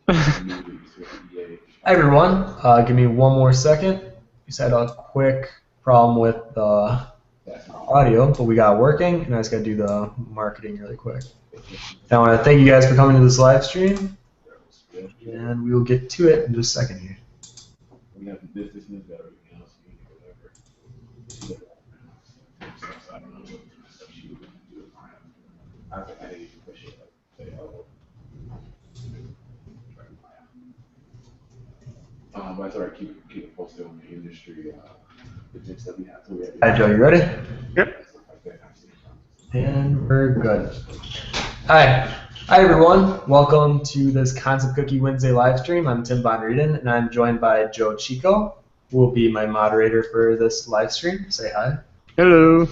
Hi everyone, give me one more second. We just had a quick problem with the audio, but we got it working, and I just got to do the marketing really quick. And I want to thank you guys for coming to this live stream, and we will get to it in just a second here. We have the business news, got everything else, you can do whatever. I didn't even push it. Say, oh. But I thought I'd keep it posted on the industry, the tips that we have. So we have Hi, Joe, you ready? Yep. Stuff like that. And we're good. Hi. Hi, everyone. Welcome to this Concept Cookie Wednesday live stream. I'm Tim Von Rieden, and I'm joined by Joe Chico, who will be my moderator for this live stream. Say hi. Hello.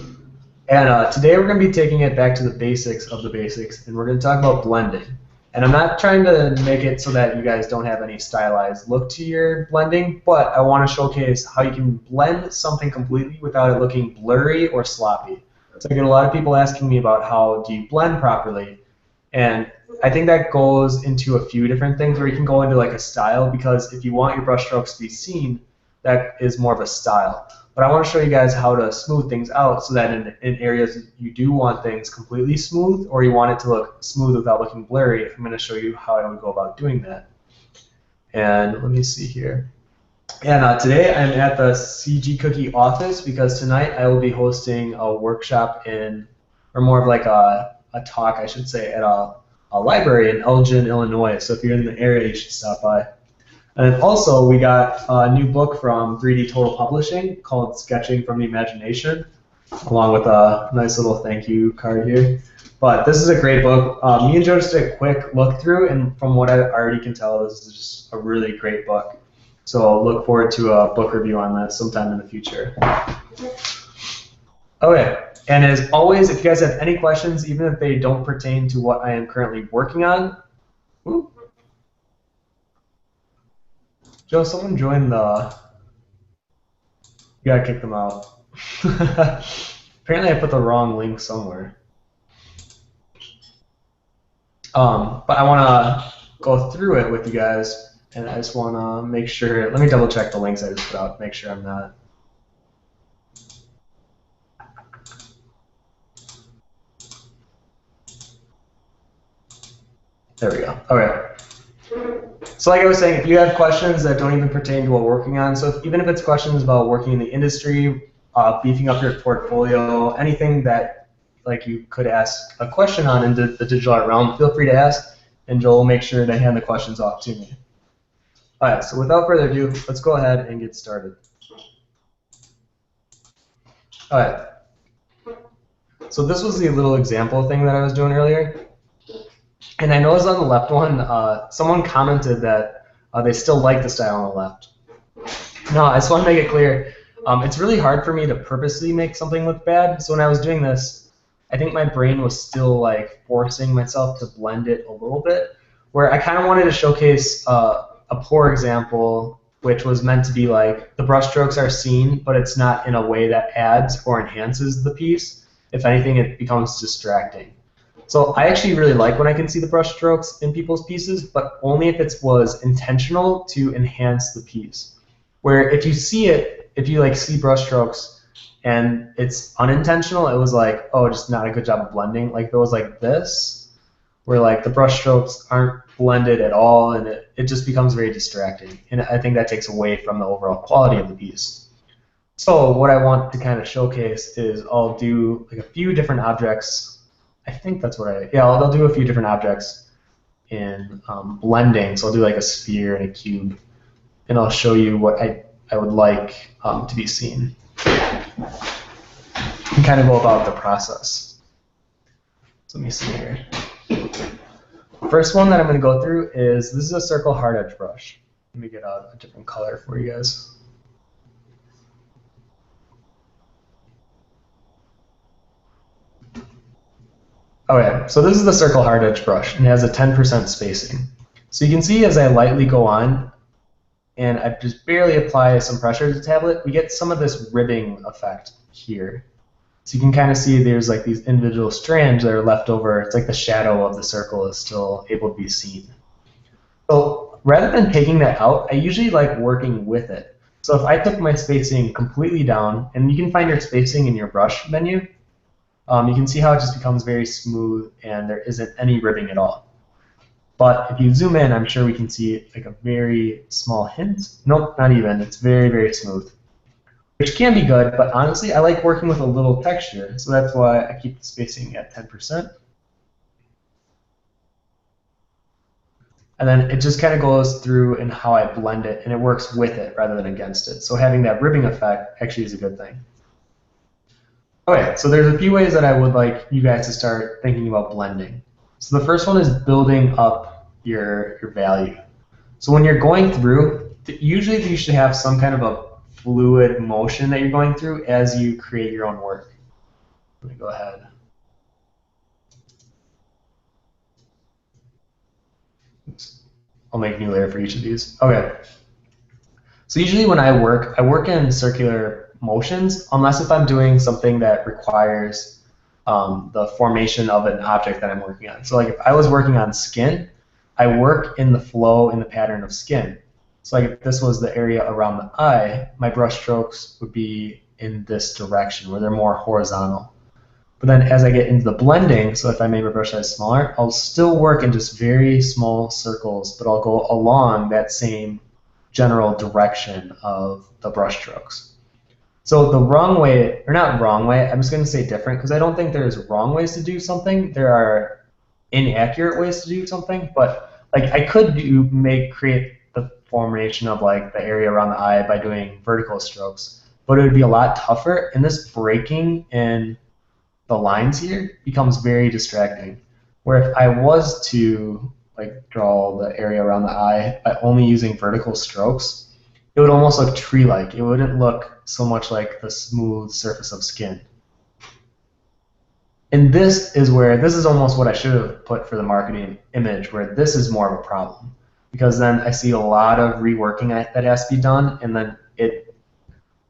And today we're going to be taking it back to the basics of the basics, and we're going to talk about blending. And I'm not trying to make it so that you guys don't have any stylized look to your blending, but I want to showcase how you can blend something completely without it looking blurry or sloppy. So I get a lot of people asking me about how do you blend properly, and I think that goes into a few different things where you can go into like a style, because if you want your brush strokes to be seen, that is more of a style. But I want to show you guys how to smooth things out so that in areas you do want things completely smooth, or you want it to look smooth without looking blurry, I'm going to show you how I would go about doing that. And let me see here. And today I'm at the CG Cookie office because tonight I will be hosting a workshop or more of like a talk, I should say, at a library in Elgin, Illinois. So if you're in the area, you should stop by. And also, we got a new book from 3D Total Publishing called Sketching from the Imagination, along with a nice little thank you card here. But this is a great book. Me and Joe just did a quick look through, and from what I already can tell, this is just a really great book. So I'll look forward to a book review on that sometime in the future. Okay, and as always, if you guys have any questions, even if they don't pertain to what I am currently working on, whoop. Joe, someone joined the. You gotta kick them out. Apparently, I put the wrong link somewhere. But I want to go through it with you guys, and I just want to make sure. Let me double check the links I just put out. Make sure I'm not. There we go. Okay. So like I was saying, if you have questions that don't even pertain to what we're working on, so even if it's questions about working in the industry, beefing up your portfolio, anything that like you could ask a question on in the digital art realm, feel free to ask, and Joel will make sure to hand the questions off to me. All right, so without further ado, let's go ahead and get started. All right. So this was the little example thing that I was doing earlier. And I noticed on the left one, someone commented that they still like the style on the left. No, I just want to make it clear. It's really hard for me to purposely make something look bad. So when I was doing this, I think my brain was still like forcing myself to blend it a little bit, where I kind of wanted to showcase a poor example, which was meant to be like the brushstrokes are seen, but it's not in a way that adds or enhances the piece. If anything, it becomes distracting. So I actually really like when I can see the brush strokes in people's pieces, but only if it was intentional to enhance the piece. Where if you see it, if you like see brush strokes and it's unintentional, it was like, oh, just not a good job of blending. Like there was like this, where like the brush strokes aren't blended at all, and it just becomes very distracting. And I think that takes away from the overall quality of the piece. So what I want to kind of showcase is I'll do like a few different objects. I think that's what I'll do a few different objects in blending. So I'll do like a sphere and a cube, and I'll show you what I would like to be seen. And kind of go about the process. So let me see here. First one that I'm going to go through is, this is a circle hard edge brush. Let me get a different color for you guys. Okay, so this is the circle hard edge brush, and it has a 10% spacing. So you can see as I lightly go on, and I just barely apply some pressure to the tablet, we get some of this ribbing effect here. So you can kind of see there's like these individual strands that are left over. It's like the shadow of the circle is still able to be seen. So rather than taking that out, I usually like working with it. So if I took my spacing completely down, and you can find your spacing in your brush menu, you can see how it just becomes very smooth and there isn't any ribbing at all. But if you zoom in, I'm sure we can see like a very small hint. Nope, not even. It's very, very smooth, which can be good, but honestly, I like working with a little texture, so that's why I keep the spacing at 10%. And then it just kind of goes through in how I blend it, and it works with it rather than against it. So having that ribbing effect actually is a good thing. Okay, so there's a few ways that I would like you guys to start thinking about blending. So the first one is building up your value. So when you're going through, usually you should have some kind of a fluid motion that you're going through as you create your own work. Let me go ahead. Oops. I'll make a new layer for each of these. Okay. So usually when I work in circular motions, unless if I'm doing something that requires the formation of an object that I'm working on. So like if I was working on skin, I work in the flow in the pattern of skin. So like if this was the area around the eye, my brush strokes would be in this direction where they're more horizontal. But then as I get into the blending, so if I make my brush size smaller, I'll still work in just very small circles, but I'll go along that same general direction of the brush strokes. So the wrong way, or not wrong way, I'm just going to say different because I don't think there's wrong ways to do something. There are inaccurate ways to do something, but like I could create the formation of like the area around the eye by doing vertical strokes, but it would be a lot tougher, and this breaking in the lines here becomes very distracting. Where if I was to like draw the area around the eye by only using vertical strokes, it would almost look tree-like. It wouldn't look so much like the smooth surface of skin. And this is almost what I should have put for the marketing image, where this is more of a problem. Because then I see a lot of reworking that has to be done, and then it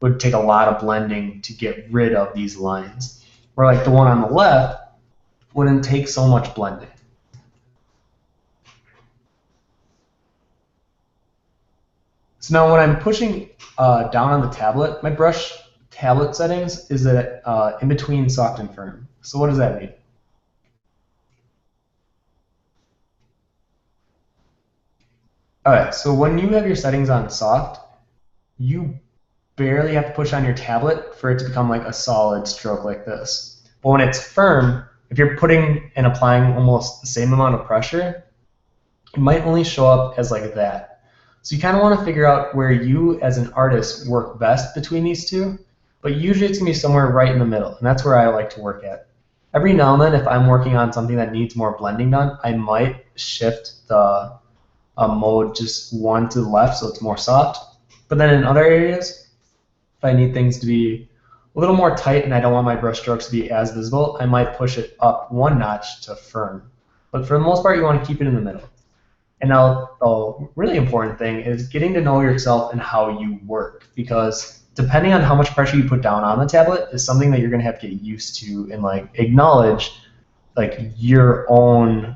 would take a lot of blending to get rid of these lines. Where like the one on the left wouldn't take so much blending. So now when I'm pushing down on the tablet, my brush tablet settings is at in between soft and firm. So what does that mean? Alright, so when you have your settings on soft, you barely have to push on your tablet for it to become like a solid stroke like this. But when it's firm, if you're putting and applying almost the same amount of pressure, it might only show up as like that. So you kind of want to figure out where you as an artist work best between these two, but usually it's going to be somewhere right in the middle, and that's where I like to work at. Every now and then, if I'm working on something that needs more blending done, I might shift the mode just one to the left so it's more soft. But then in other areas, if I need things to be a little more tight and I don't want my brush strokes to be as visible, I might push it up one notch to firm. But for the most part, you want to keep it in the middle. And now the really important thing is getting to know yourself and how you work, because depending on how much pressure you put down on the tablet is something that you're going to have to get used to and like acknowledge like your own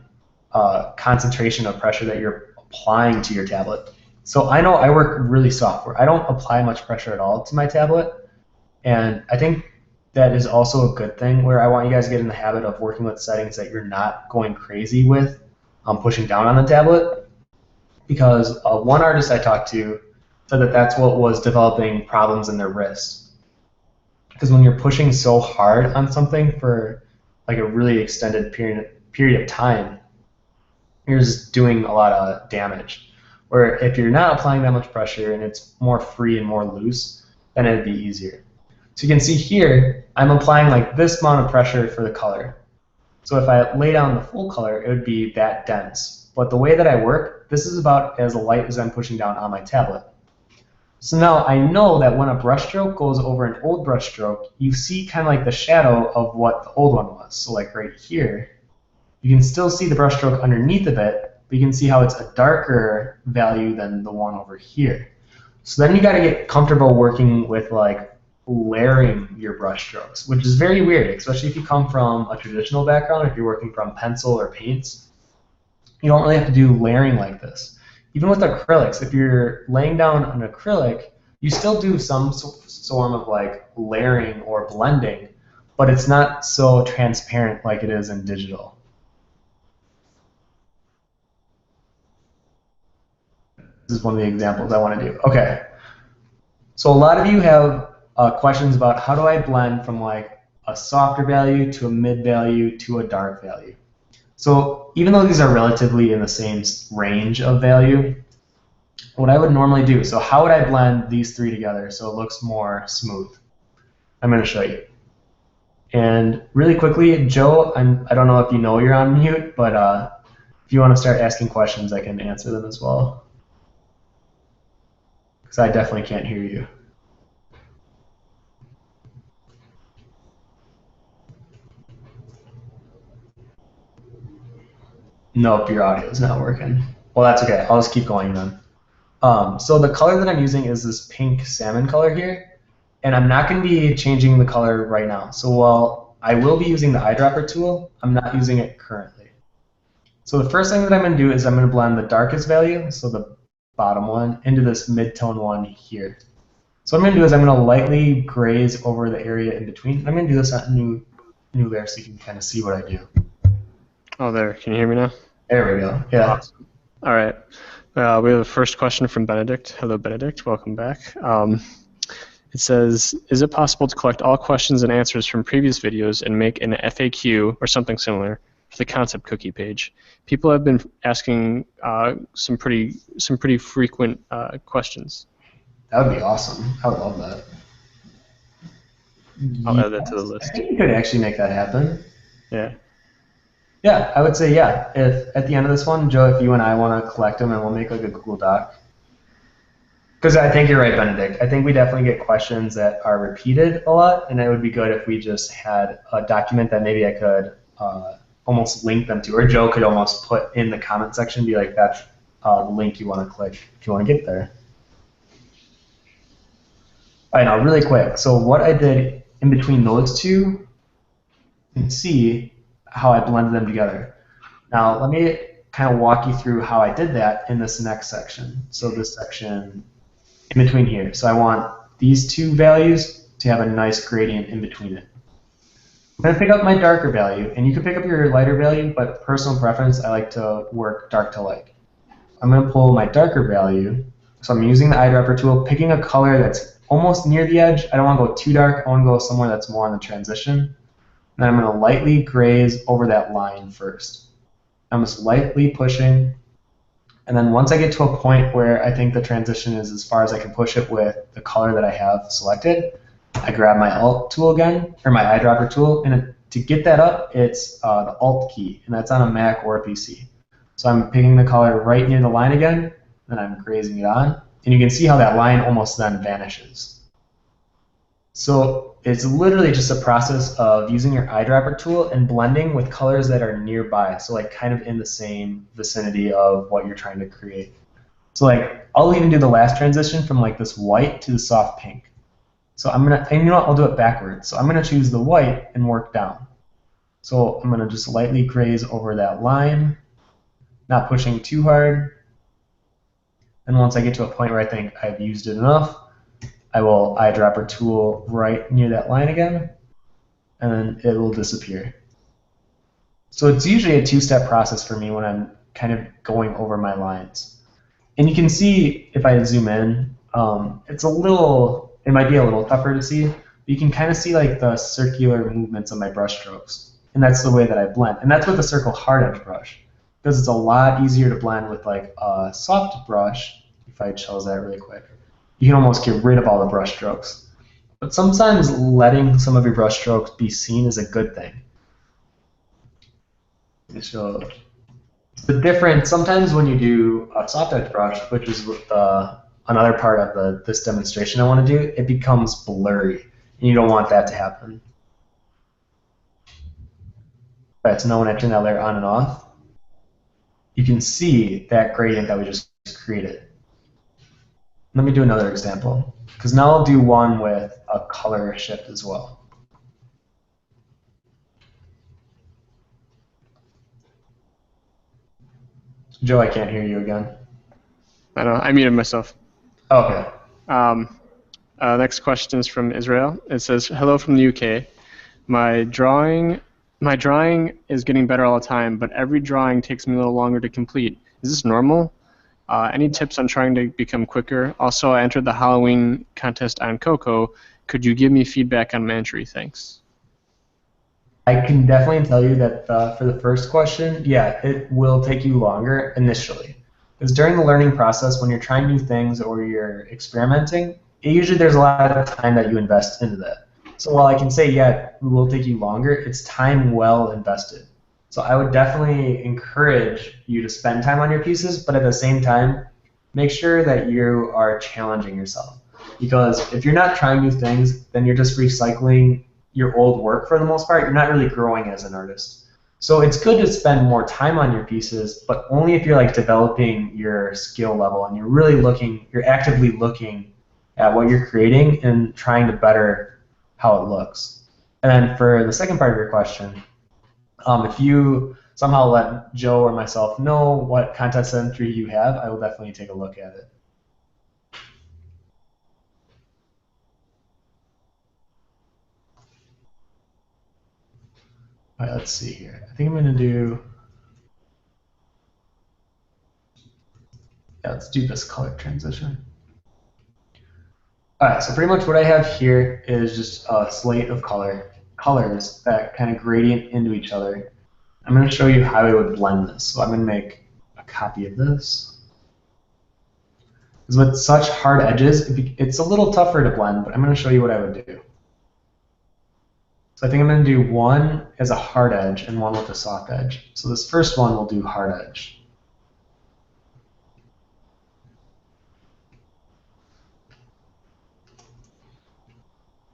concentration of pressure that you're applying to your tablet. So I know I work really soft where I don't apply much pressure at all to my tablet, and I think that is also a good thing, where I want you guys to get in the habit of working with settings that you're not going crazy with pushing down on the tablet, because one artist I talked to said that that's what was developing problems in their wrist. Because when you're pushing so hard on something for like a really extended period of time, you're just doing a lot of damage. Where if you're not applying that much pressure and it's more free and more loose, then it'd be easier. So you can see here, I'm applying like this amount of pressure for the color. So if I lay down the full color, it would be that dense. But the way that I work, this is about as light as I'm pushing down on my tablet. So now I know that when a brush stroke goes over an old brush stroke, you see kind of like the shadow of what the old one was. So like right here, you can still see the brush stroke underneath of it, but you can see how it's a darker value than the one over here. So then you got to get comfortable working with like layering your brush strokes, which is very weird, especially if you come from a traditional background. If you're working from pencil or paints, you don't really have to do layering like this. even with acrylics, if you're laying down an acrylic, you still do some form of like layering or blending, but it's not so transparent like it is in digital. This is one of the examples I want to do. Okay, so a lot of you have questions about how do I blend from like a softer value to a mid value to a dark value. So even though these are relatively in the same range of value, what I would normally do, so how would I blend these three together so it looks more smooth? I'm going to show you. And really quickly, Joe, I don't know if you know you're on mute, but if you want to start asking questions, I can answer them as well. Because I definitely can't hear you. Nope, your audio is not working. Well, that's okay. I'll just keep going then. So the color that I'm using is this pink salmon color here, and I'm not going to be changing the color right now. So while I will be using the eyedropper tool, I'm not using it currently. So the first thing that I'm going to do is I'm going to blend the darkest value, so the bottom one, into this mid-tone one here. So what I'm going to do is I'm going to lightly graze over the area in between. I'm going to do this on new layer so you can kind of see what I do. Oh, there. Can you hear me now? There we go. Yeah. Awesome. All right. We have a first question from Benedict. Hello, Benedict. Welcome back. It says, is it possible to collect all questions and answers from previous videos and make an FAQ or something similar for the concept cookie page? People have been asking some pretty frequent questions. That would be awesome. I would love that. I'll add that to the list. I think you could actually make that happen. Yeah. Yeah, I would say yeah. If at the end of this one, Joe, if you and I want to collect them and we'll make like a Google Doc. Because I think you're right, Benedict. I think we definitely get questions that are repeated a lot, and it would be good if we just had a document that maybe I could almost link them to, or Joe could almost put in the comment section, be like, that's the link you want to click if you want to get there. All right, now really quick. So what I did in between those two, you can see how I blended them together. Now let me kind of walk you through how I did that in this next section. So this section in between here. So I want these two values to have a nice gradient in between it. I'm going to pick up my darker value, and you can pick up your lighter value, but personal preference, I like to work dark to light. I'm going to pull my darker value. So I'm using the eyedropper tool, picking a color that's almost near the edge. I don't want to go too dark. I want to go somewhere that's more on the transition. Then I'm going to lightly graze over that line first. I'm just lightly pushing. And then once I get to a point where I think the transition is as far as I can push it with the color that I have selected, I grab my Alt tool again, or my eyedropper tool, and to get that up, it's the Alt key, and that's on a Mac or a PC. So I'm picking the color right near the line again, then I'm grazing it on, and you can see how that line almost then vanishes. So it's literally just a process of using your eyedropper tool and blending with colors that are nearby, so like kind of in the same vicinity of what you're trying to create. So like I'll even do the last transition from like this white to the soft pink. So I'm gonna, and you know what, I'll do it backwards. So I'm gonna choose the white and work down. So I'm gonna just lightly graze over that line, not pushing too hard. And once I get to a point where I think I've used it enough, I will eyedropper tool right near that line again, and then it will disappear. So it's usually a two-step process for me when I'm kind of going over my lines. And you can see if I zoom in, it might be a little tougher to see, but you can kind of see like the circular movements of my brush strokes. And that's the way that I blend. And that's with the circle hard edge brush, because it's a lot easier to blend with like a soft brush. If I chose that really quick, you can almost get rid of all the brush strokes. But sometimes letting some of your brush strokes be seen is a good thing. So the difference, sometimes when you do a soft edge brush, which is another part of this demonstration I want to do, it becomes blurry, and you don't want that to happen. All right, so now when I turn that layer on and off, you can see that gradient that we just created. Let me do another example, because now I'll do one with a color shift as well. Joe, I can't hear you again. I know. I muted myself. Okay. Next question is from Israel. It says, "Hello from the UK. My drawing is getting better all the time, but every drawing takes me a little longer to complete. Is this normal? Any tips on trying to become quicker? Also, I entered the Halloween contest on Coco. Could you give me feedback on my entry? Thanks." I can definitely tell you that for the first question, yeah, it will take you longer initially. Because during the learning process, when you're trying new things or you're experimenting, usually there's a lot of time that you invest into that. So while I can say, yeah, it will take you longer, it's time well invested. So I would definitely encourage you to spend time on your pieces, but at the same time, make sure that you are challenging yourself. Because if you're not trying new things, then you're just recycling your old work for the most part. You're not really growing as an artist. So it's good to spend more time on your pieces, but only if you're like developing your skill level and you're actively looking at what you're creating and trying to better how it looks. And then for the second part of your question, if you somehow let Joe or myself know what contest entry you have, I will definitely take a look at it. All right, let's see here. I think I'm going to do, yeah, let's do this color transition. All right, so pretty much what I have here is just a slate of colors that kind of gradient into each other. I'm going to show you how I would blend this. So I'm going to make a copy of this. Because with such hard edges, it's a little tougher to blend, but I'm going to show you what I would do. So I think I'm going to do one as a hard edge and one with a soft edge. So this first one will do hard edge.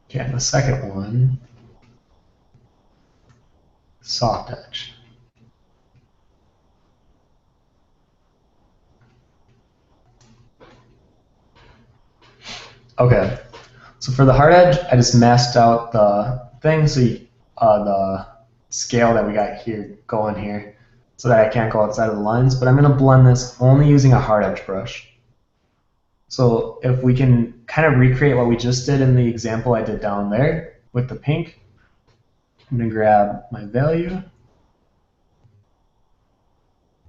Okay, and the second one, soft edge. Okay, so for the hard edge, I just masked out the thing, so the scale that we got here going here, so that I can't go outside of the lines, but I'm going to blend this only using a hard edge brush. So if we can kind of recreate what we just did in the example I did down there with the pink, I'm going to grab my value,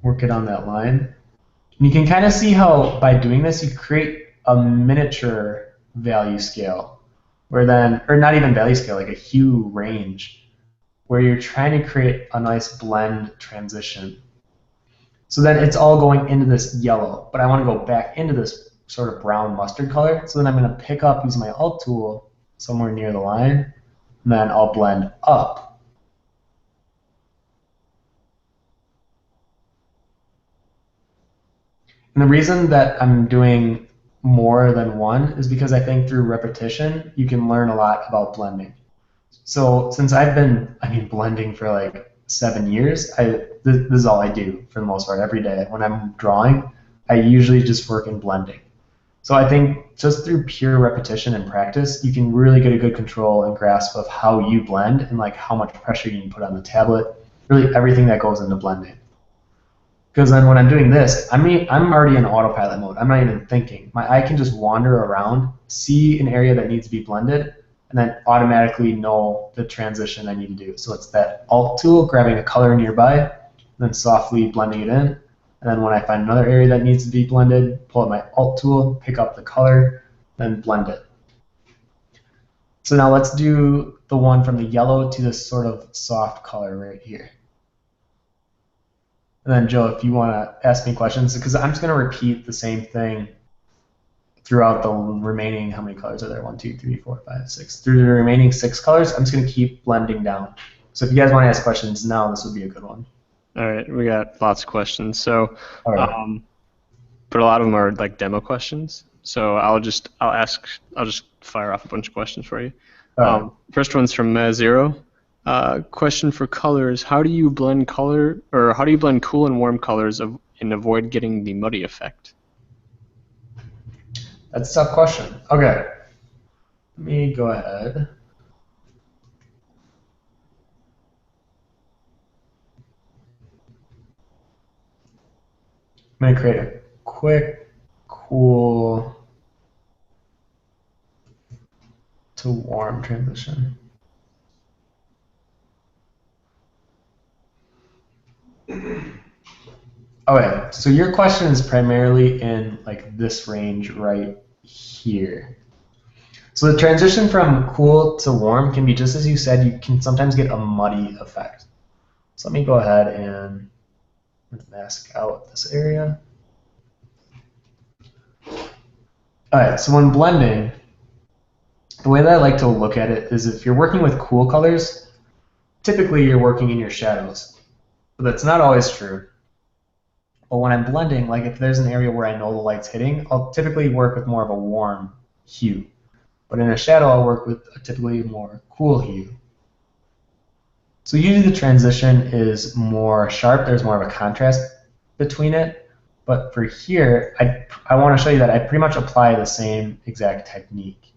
work it on that line. And you can kind of see how by doing this, you create a miniature value scale, where then, or not even value scale, like a hue range, where you're trying to create a nice blend transition. So then it's all going into this yellow, but I want to go back into this sort of brown mustard color. So then I'm going to pick up using my Alt tool somewhere near the line, and then I'll blend up. And the reason that I'm doing more than one is because I think through repetition, you can learn a lot about blending. So since I've been, blending for like 7 years, this is all I do for the most part every day. When I'm drawing, I usually just work in blending. So I think just through pure repetition and practice, you can really get a good control and grasp of how you blend and like how much pressure you can put on the tablet, really everything that goes into blending. Because then when I'm doing this, I'm already in autopilot mode. I'm not even thinking. My eye can just wander around, see an area that needs to be blended, and then automatically know the transition I need to do. So it's that Alt tool, grabbing a color nearby, and then softly blending it in. And then when I find another area that needs to be blended, pull out my Alt tool, pick up the color, then blend it. So now let's do the one from the yellow to this sort of soft color right here. And then Joe, if you want to ask me questions, because I'm just going to repeat the same thing throughout the remaining, how many colors are there? 1, 2, 3, 4, 5, 6. Through the remaining 6 colors, I'm just going to keep blending down. So if you guys want to ask questions now, this would be a good one. All right, we got lots of questions. So, Right. but a lot of them are like demo questions. So I'll just fire off a bunch of questions for you. Right. First one's from Zero. Question for colors: how do you blend cool and warm colors and avoid getting the muddy effect? That's a tough question. Okay. Let me go ahead. I'm going to create a quick cool to warm transition. Okay, so your question is primarily in like this range right here. So the transition from cool to warm can be just as you said, you can sometimes get a muddy effect. So let me go ahead and mask out this area. All right, so when blending, the way that I like to look at it is if you're working with cool colors, typically you're working in your shadows, but that's not always true. But when I'm blending, like if there's an area where I know the light's hitting, I'll typically work with more of a warm hue. But in a shadow, I'll work with a typically more cool hue. So usually the transition is more sharp. There's more of a contrast between it. But for here, I want to show you that I pretty much apply the same exact technique.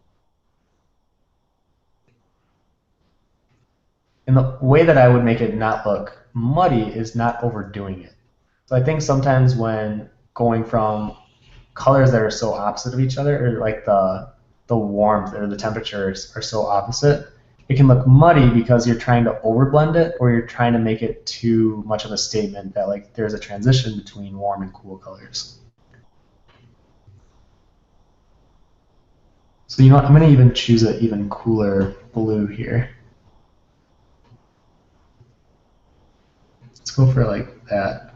And the way that I would make it not look muddy is not overdoing it. So I think sometimes when going from colors that are so opposite of each other, or like the warmth or the temperatures are so opposite, it can look muddy because you're trying to overblend it, or you're trying to make it too much of a statement that like there's a transition between warm and cool colors. So you know what, I'm going to even choose an even cooler blue here. Let's go for like that.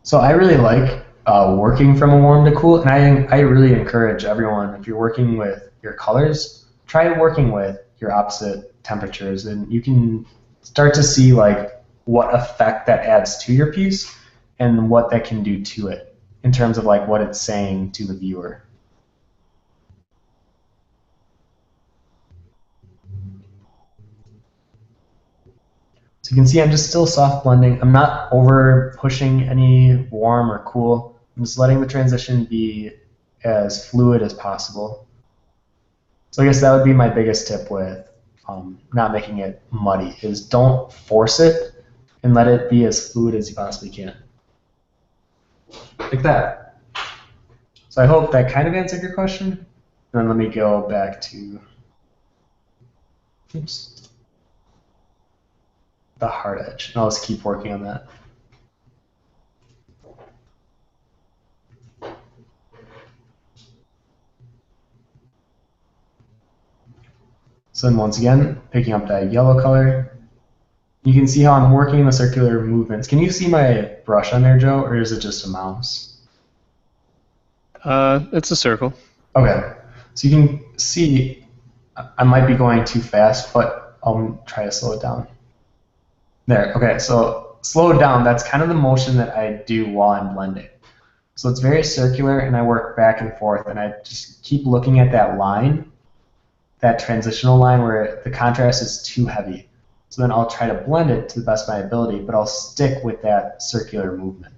So I really like working from a warm to cool, and I really encourage everyone, if you're working with your colors, try working with your opposite temperatures, and you can start to see like what effect that adds to your piece and what that can do to it in terms of like what it's saying to the viewer. So you can see I'm just still soft blending. I'm not over pushing any warm or cool. I'm just letting the transition be as fluid as possible. So I guess that would be my biggest tip with not making it muddy, is don't force it and let it be as fluid as you possibly can. Like that. So I hope that kind of answered your question. And then let me go back to the hard edge, and I'll just keep working on that. So then once again, picking up that yellow color, you can see how I'm working the circular movements. Can you see my brush on there, Joe, or is it just a mouse? It's a circle. Okay, so you can see I might be going too fast, but I'll try to slow it down. There, okay, so slow it down. That's kind of the motion that I do while I'm blending. So it's very circular, and I work back and forth, and I just keep looking at that line, that transitional line where the contrast is too heavy. So then I'll try to blend it to the best of my ability, but I'll stick with that circular movement.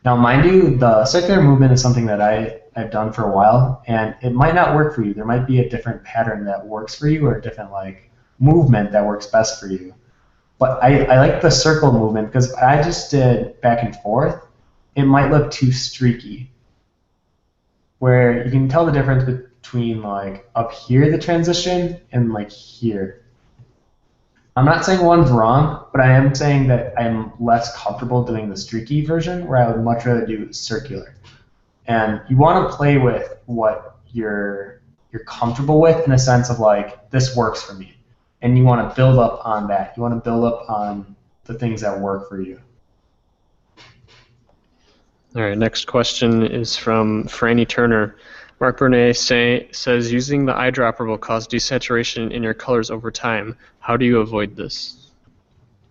Now, mind you, the circular movement is something that I've done for a while, and it might not work for you. There might be a different pattern that works for you, or a different like movement that works best for you. But I like the circle movement because if I just did back and forth, it might look too streaky. Where you can tell the difference between like up here, the transition, and like here. I'm not saying one's wrong, but I am saying that I'm less comfortable doing the streaky version, where I would much rather do circular. And you want to play with what you're comfortable with, in a sense of like, this works for me. And you want to build up on that. You want to build up on the things that work for you. All right, next question is from Franny Turner. Mark Burnett says, using the eyedropper will cause desaturation in your colors over time. How do you avoid this?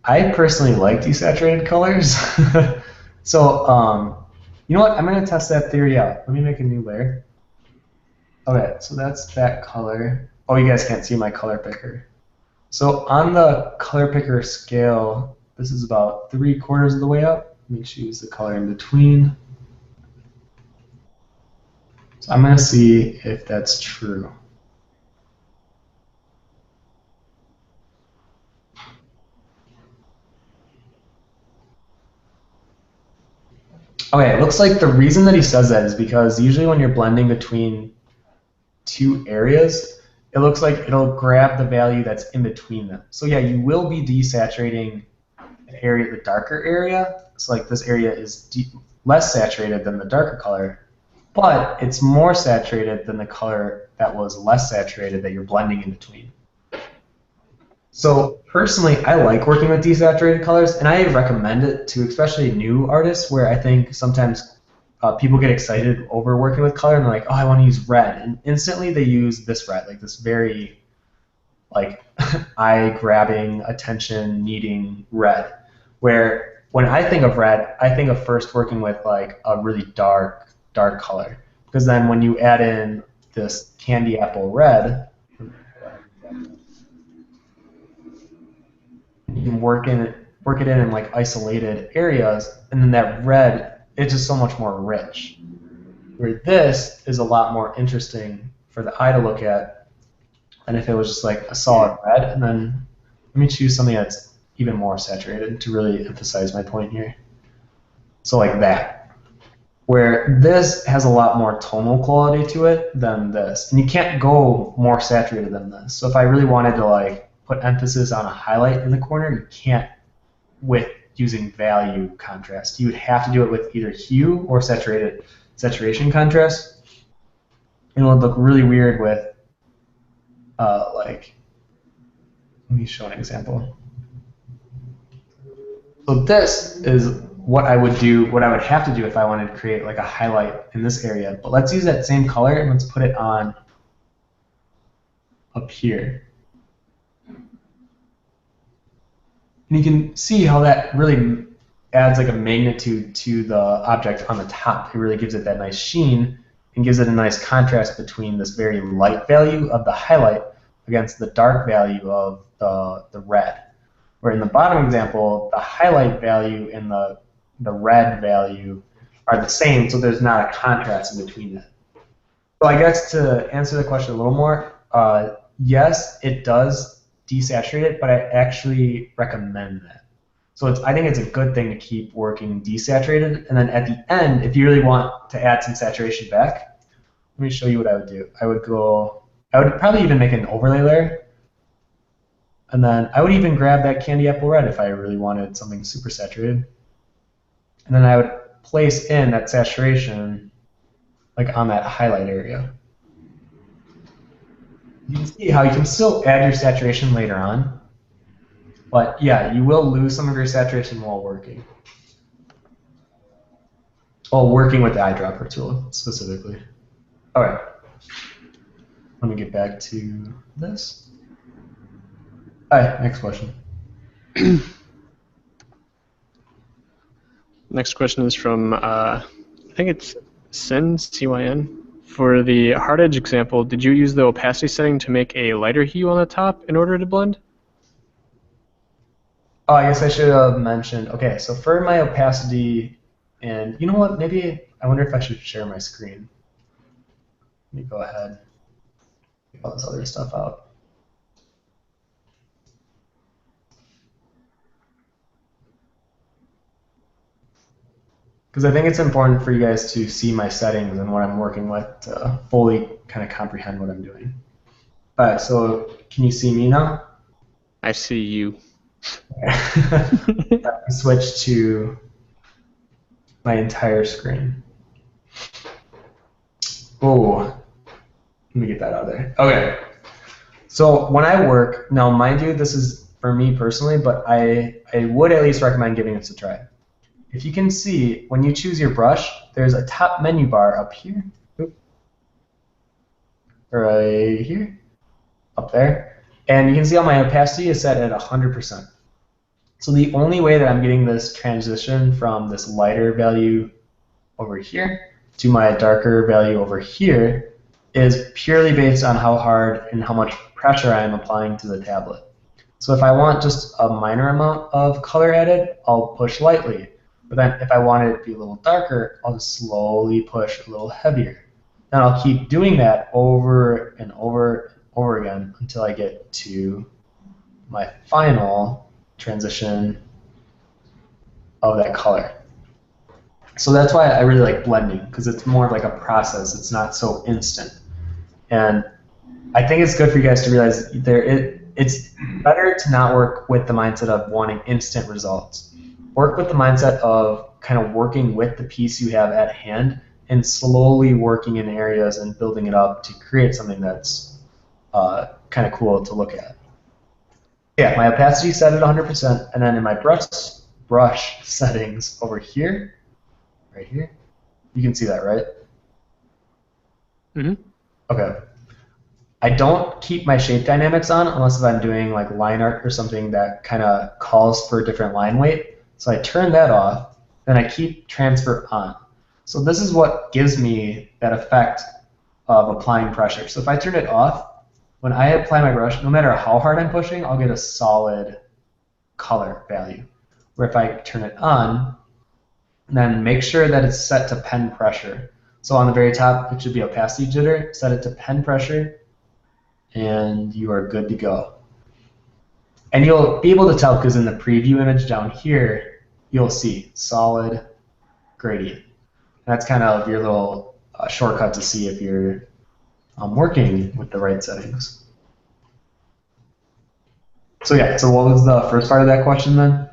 I personally like desaturated colors. So, you know what? I'm going to test that theory out. Let me make a new layer. Okay, so that's that color. Oh, you guys can't see my color picker. So on the color picker scale, this is about 3/4 of the way up. Let me choose the color in between. So I'm going to see if that's true. Okay, it looks like the reason that he says that is because usually when you're blending between two areas, it looks like it'll grab the value that's in between them. So yeah, you will be desaturating the area, the darker area. So like this area is less saturated than the darker color, but it's more saturated than the color that was less saturated that you're blending in between. So personally, I like working with desaturated colors, and I recommend it to especially new artists where I think sometimes people get excited over working with color and they're like, oh, I want to use red. And instantly they use this red, like this very like eye-grabbing, attention-needing red. Where when I think of red, I think of first working with like a really dark color. Because then when you add in this candy apple red, you can work it in like isolated areas, and then that red, it's just so much more rich. Where this is a lot more interesting for the eye to look at than if it was just like a solid red. And then let me choose something that's even more saturated to really emphasize my point here. So like that, where this has a lot more tonal quality to it than this, and you can't go more saturated than this. So if I really wanted to like put emphasis on a highlight in the corner, you can't with using value contrast. You would have to do it with either hue or saturation contrast, and it would look really weird with like, let me show an example. So this is what I would do, what I would have to do if I wanted to create like a highlight in this area. But let's use that same color and let's put it on up here. And you can see how that really adds like a magnitude to the object on the top. It really gives it that nice sheen and gives it a nice contrast between this very light value of the highlight against the dark value of the red. Where in the bottom example, the highlight value and the red value are the same, so there's not a contrast in between them. So I guess to answer the question a little more, yes, it does desaturate it, but I actually recommend that. So I think it's a good thing to keep working desaturated, and then at the end, if you really want to add some saturation back, let me show you what I would do. I would probably even make an overlay layer, and then I would even grab that candy apple red if I really wanted something super saturated. And then I would place in that saturation like on that highlight area. You can see how you can still add your saturation later on, but yeah, you will lose some of your saturation while working. While working with the eyedropper tool specifically. All right, let me get back to this. All right, next question. Next question is from, I think it's Cyn, C-Y-N. For the hard edge example, did you use the opacity setting to make a lighter hue on the top in order to blend? Oh, I guess I should have mentioned, okay, so for my opacity, and you know what, maybe, I wonder if I should share my screen. Let me go ahead, get all this other stuff out. Because I think it's important for you guys to see my settings and what I'm working with to fully kind of comprehend what I'm doing. All right, so can you see me now? I see you. Switch to my entire screen. Oh, let me get that out of there. Okay, so when I work, now mind you, this is for me personally, but I would at least recommend giving this a try. If you can see, when you choose your brush, there's a top menu bar up here. Right here, up there. And you can see how my opacity is set at 100%. So the only way that I'm getting this transition from this lighter value over here to my darker value over here is purely based on how hard and how much pressure I am applying to the tablet. So if I want just a minor amount of color added, I'll push lightly. But then if I wanted it to be a little darker, I'll just slowly push a little heavier. And I'll keep doing that over and over and over again until I get to my final transition of that color. So that's why I really like blending, because it's more of like a process. It's not so instant. And I think it's good for you guys to realize it's better to not work with the mindset of wanting instant results. Work with the mindset of kind of working with the piece you have at hand and slowly working in areas and building it up to create something that's kind of cool to look at. Yeah, my opacity set at 100%, and then in my brush settings over here, right here, you can see that, right? Mm-hmm. Okay. I don't keep my shape dynamics on unless if I'm doing like line art or something that kind of calls for a different line weight. So I turn that off, then I keep transfer on. So this is what gives me that effect of applying pressure. So if I turn it off, when I apply my brush, no matter how hard I'm pushing, I'll get a solid color value. Where if I turn it on, then make sure that it's set to pen pressure. So on the very top, it should be opacity jitter, set it to pen pressure, and you are good to go. And you'll be able to tell because in the preview image down here, you'll see solid gradient. And that's kind of your little shortcut to see if you're working with the right settings. So yeah, so what was the first part of that question then?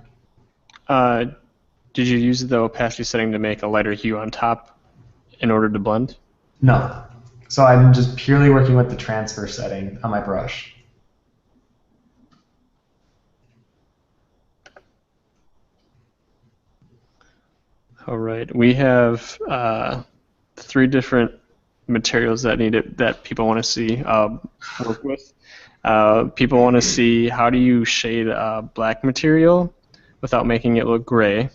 Did you use the opacity setting to make a lighter hue on top in order to blend? No. So I'm just purely working with the transfer setting on my brush. All right, we have 3 different materials that people want to see work with. People want to see how do you shade a black material without making it look gray.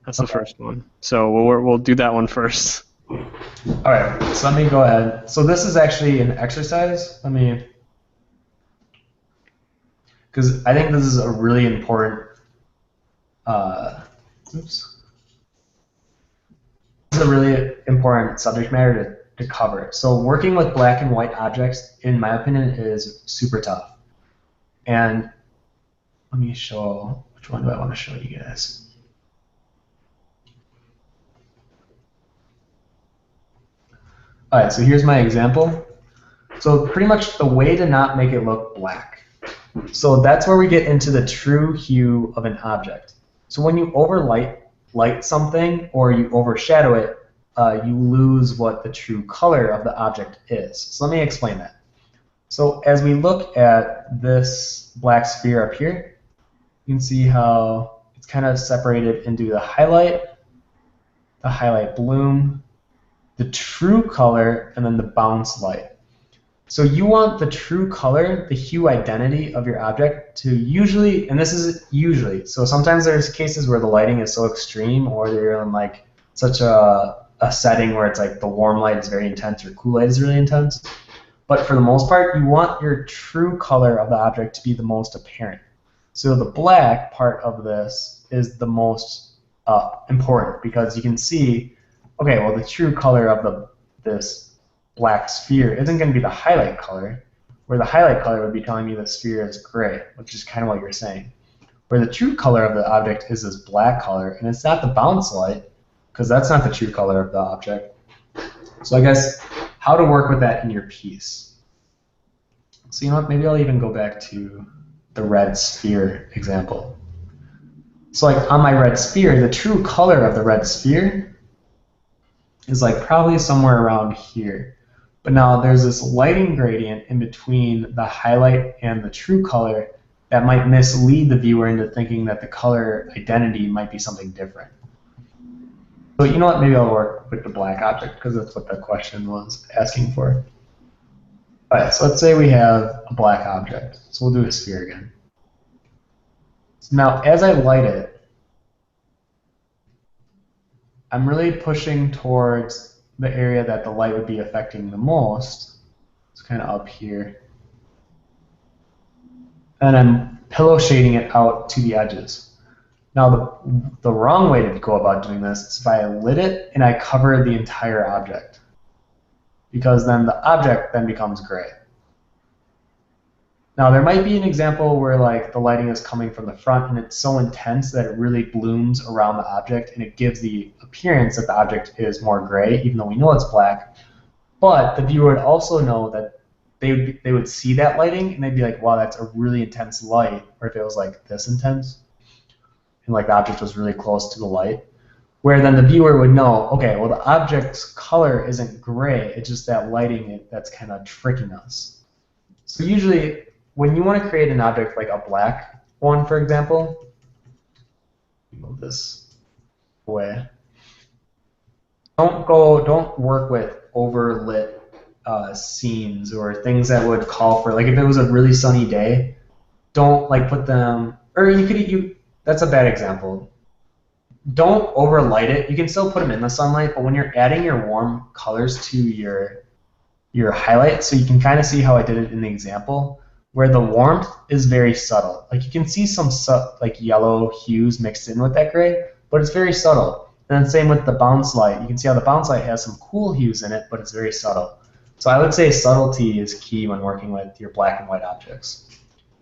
That's the first one. So we'll do that one first. All right, so let me go ahead. So this is actually an exercise. Because I think this is a really important, This is a really important subject matter to cover. So working with black and white objects, in my opinion, is super tough. And let me show, which one do I want to show you guys? All right, so here's my example. So pretty much the way to not make it look black. So that's where we get into the true hue of an object. So when you light something or you overshadow it, you lose what the true color of the object is. So let me explain that. So as we look at this black sphere up here, you can see how it's kind of separated into the highlight bloom, the true color, and then the bounce light. So you want the true color, the hue identity of your object to usually, and this is usually, so sometimes there's cases where the lighting is so extreme or they're in like such a setting where it's like the warm light is very intense or cool light is really intense. But for the most part, you want your true color of the object to be the most apparent. So the black part of this is the most important because you can see, okay, well the true color of this black sphere isn't going to be the highlight color, where the highlight color would be telling me the sphere is gray, which is kind of what you're saying. Where the true color of the object is this black color, and it's not the bounce light, because that's not the true color of the object. So I guess how to work with that in your piece. So you know what, maybe I'll even go back to the red sphere example. So like on my red sphere, the true color of the red sphere is like probably somewhere around here. But now there's this lighting gradient in between the highlight and the true color that might mislead the viewer into thinking that the color identity might be something different. So you know what, maybe I'll work with the black object because that's what the question was asking for. All right, so let's say we have a black object. So we'll do a sphere again. So now as I light it, I'm really pushing towards the area that the light would be affecting the most. It's kind of up here. And I'm pillow shading it out to the edges. Now the wrong way to go about doing this is if I lit it and I cover the entire object, because then the object then becomes gray. Now there might be an example where like the lighting is coming from the front and it's so intense that it really blooms around the object and it gives the appearance that the object is more gray, even though we know it's black. But the viewer would also know that they would see that lighting and they'd be like, wow, that's a really intense light. Or if it was like this intense and like the object was really close to the light, where then the viewer would know, okay, well the object's color isn't gray, it's just that lighting that's kind of tricking us. So usually when you want to create an object like a black one, for example, move this away. Don't work with overlit scenes or things that would call for, like if it was a really sunny day, don't like put them, or that's a bad example. Don't overlight it. You can still put them in the sunlight, but when you're adding your warm colors to your highlight, so you can kind of see how I did it in the example, where the warmth is very subtle. Like you can see some like yellow hues mixed in with that gray, but it's very subtle. And then same with the bounce light. You can see how the bounce light has some cool hues in it, but it's very subtle. So I would say subtlety is key when working with your black and white objects.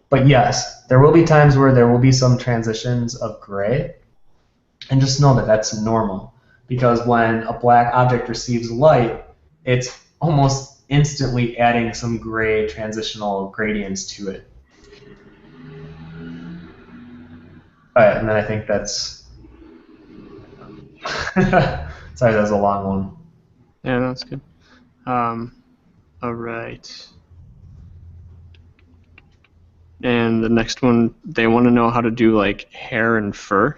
But yes, there will be times where there will be some transitions of gray, and just know that that's normal. Because when a black object receives light, it's almost instantly adding some gray transitional gradients to it. All right, and then I think that's... Sorry, that was a long one. Yeah, that's good. All right. And the next one, they want to know how to do like hair and fur.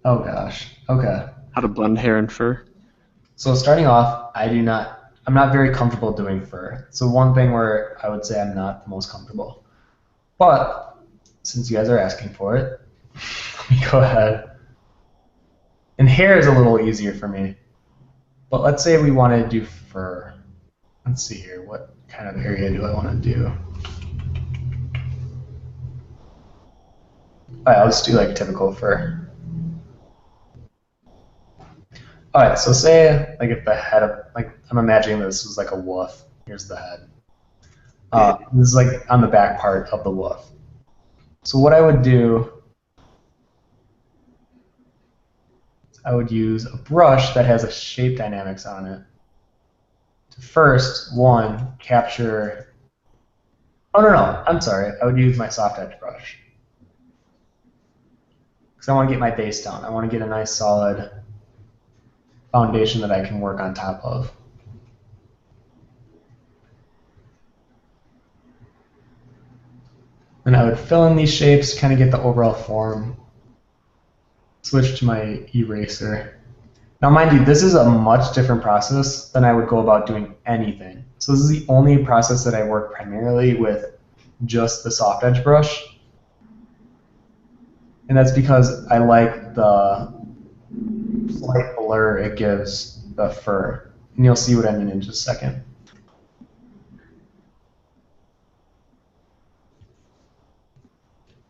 Oh gosh. Okay. How to blend hair and fur. So starting off, I'm not very comfortable doing fur. So one thing where I would say I'm not the most comfortable. But since you guys are asking for it, let me go ahead. And hair is a little easier for me. But let's say we want to do fur. Let's see here. What kind of area do I want to do? All right, let's do like typical fur. All right, so say like if the head of, like I'm imagining this was like a wolf. Here's the head. This is like on the back part of the wolf. So what I would do, I would use a brush that has a shape dynamics on it to first, capture, oh no, I'm sorry, I would use my soft edge brush. Because I want to get my base down. I want to get a nice solid foundation that I can work on top of. And I would fill in these shapes, kind of get the overall form. Switch to my eraser. Now mind you, this is a much different process than I would go about doing anything. So this is the only process that I work primarily with just the soft edge brush. And that's because I like the slight blur it gives the fur. And you'll see what I mean in just a second.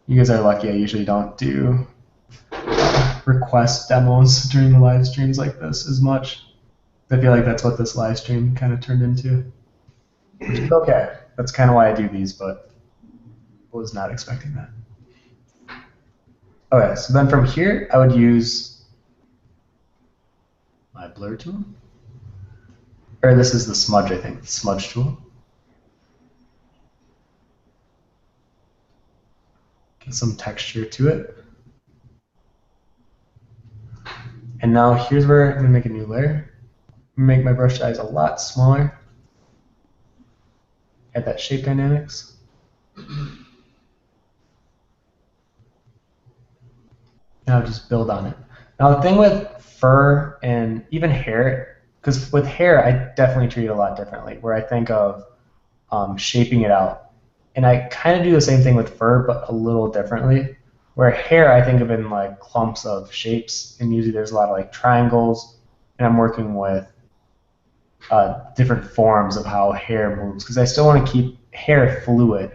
You guys are lucky I usually don't do request demos during the live streams like this as much. I feel like that's what this live stream kind of turned into. Which is okay. That's kind of why I do these, but I was not expecting that. Okay, so then from here, I would use my blur tool. Or this is the smudge, I think, the smudge tool. Get some texture to it. And now here's where I'm going to make a new layer. Make my brush size a lot smaller. Add that shape dynamics. And I'll just build on it. Now the thing with fur and even hair, because with hair I definitely treat it a lot differently, where I think of shaping it out. And I kind of do the same thing with fur, but a little differently. Where hair I think of in like clumps of shapes, and usually there's a lot of like triangles, and I'm working with different forms of how hair moves, because I still want to keep hair fluid.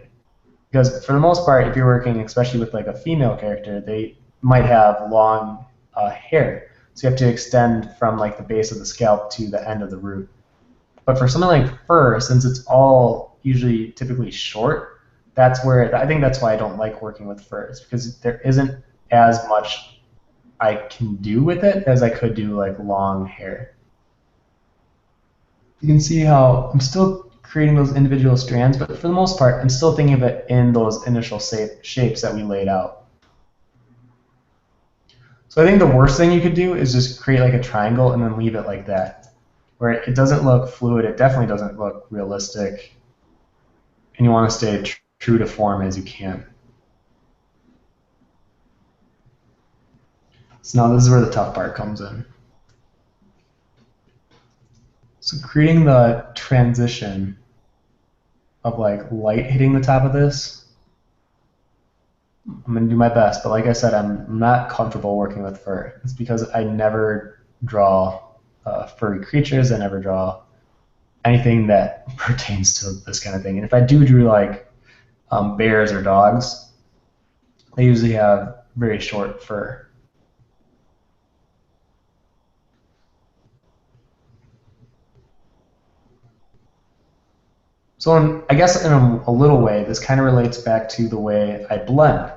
Because for the most part, if you're working especially with like a female character, they might have long hair. So you have to extend from like the base of the scalp to the end of the root. But for something like fur, since it's all usually typically short, that's where I think that's why I don't like working with furs, because there isn't as much I can do with it as I could do like long hair. You can see how I'm still creating those individual strands, but for the most part, I'm still thinking of it in those initial shapes that we laid out. So I think the worst thing you could do is just create like a triangle and then leave it like that, where it doesn't look fluid, it definitely doesn't look realistic, and you want to stay true to form as you can. So now this is where the tough part comes in. So creating the transition of like light hitting the top of this, I'm going to do my best, but like I said, I'm not comfortable working with fur. It's because I never draw furry creatures. I never draw anything that pertains to this kind of thing. And if I do like bears or dogs, they usually have very short fur. So I guess in a little way, this kind of relates back to the way I blend.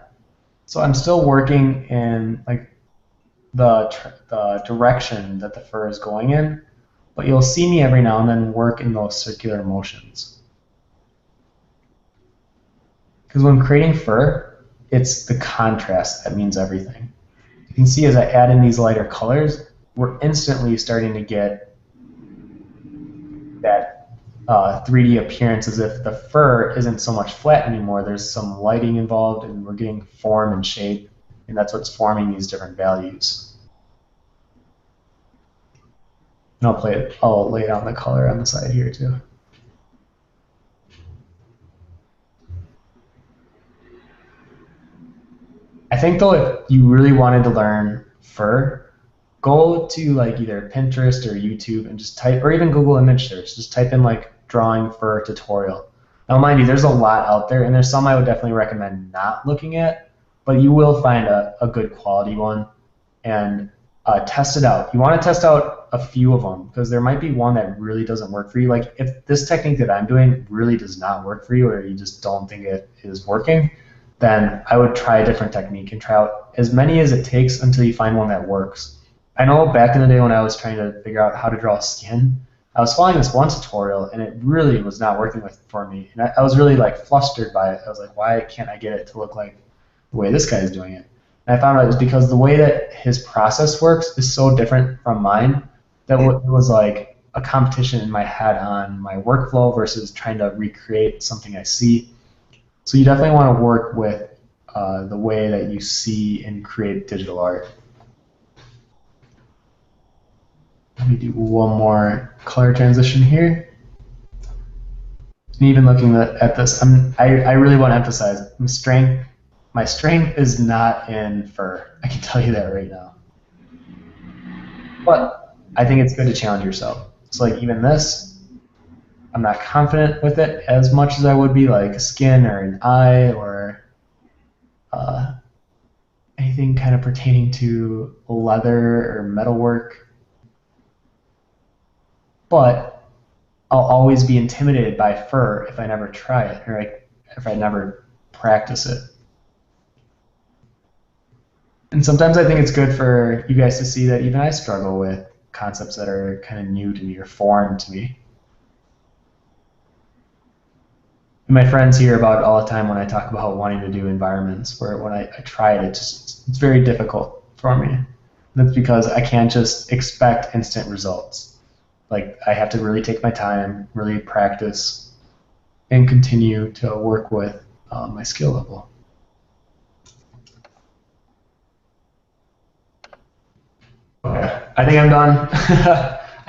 So I'm still working in like the direction that the fur is going in, but you'll see me every now and then work in those circular motions. Because when creating fur, it's the contrast that means everything. You can see as I add in these lighter colors, we're instantly starting to get that 3D appearance, as if the fur isn't so much flat anymore. There's some lighting involved, and we're getting form and shape, and that's what's forming these different values. And I'll lay down the color on the side here too. I think though, if you really wanted to learn fur, go to like either Pinterest or YouTube and just type, or even Google image search, just type in like drawing fur tutorial. Now mind you, there's a lot out there, and there's some I would definitely recommend not looking at, but you will find a good quality one, and test it out. You want to test out a few of them, because there might be one that really doesn't work for you. Like if this technique that I'm doing really does not work for you, or you just don't think it is working, then I would try a different technique and try out as many as it takes until you find one that works. I know back in the day when I was trying to figure out how to draw skin, I was following this one tutorial and it really was not working for me. And I was really like flustered by it. I was like, why can't I get it to look like the way this guy is doing it? And I found out it was because the way that his process works is so different from mine that it was like a competition in my head on my workflow versus trying to recreate something I see. So you definitely want to work with the way that you see and create digital art. Let me do one more color transition here. And even looking at this, I really want to emphasize my strength is not in fur. I can tell you that right now. But I think it's good to challenge yourself. So like even this, I'm not confident with it as much as I would be like a skin or an eye or anything kind of pertaining to leather or metalwork. But I'll always be intimidated by fur if I never try it, or like if I never practice it. And sometimes I think it's good for you guys to see that even I struggle with concepts that are kind of new to me or foreign to me. And my friends hear about it all the time when I talk about wanting to do environments, where when I try it, it's very difficult for me. And that's because I can't just expect instant results. Like I have to really take my time, really practice, and continue to work with my skill level. Okay, I think I'm done.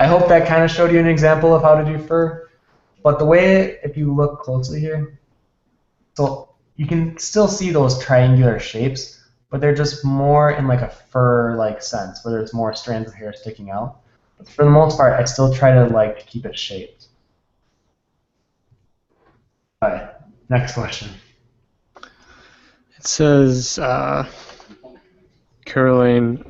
I hope that kind of showed you an example of how to do fur. But the way, if you look closely here, so you can still see those triangular shapes, but they're just more in like a fur-like sense, where there's more strands of hair sticking out. But for the most part, I still try to like keep it shaped. All right, next question. It says, Caroline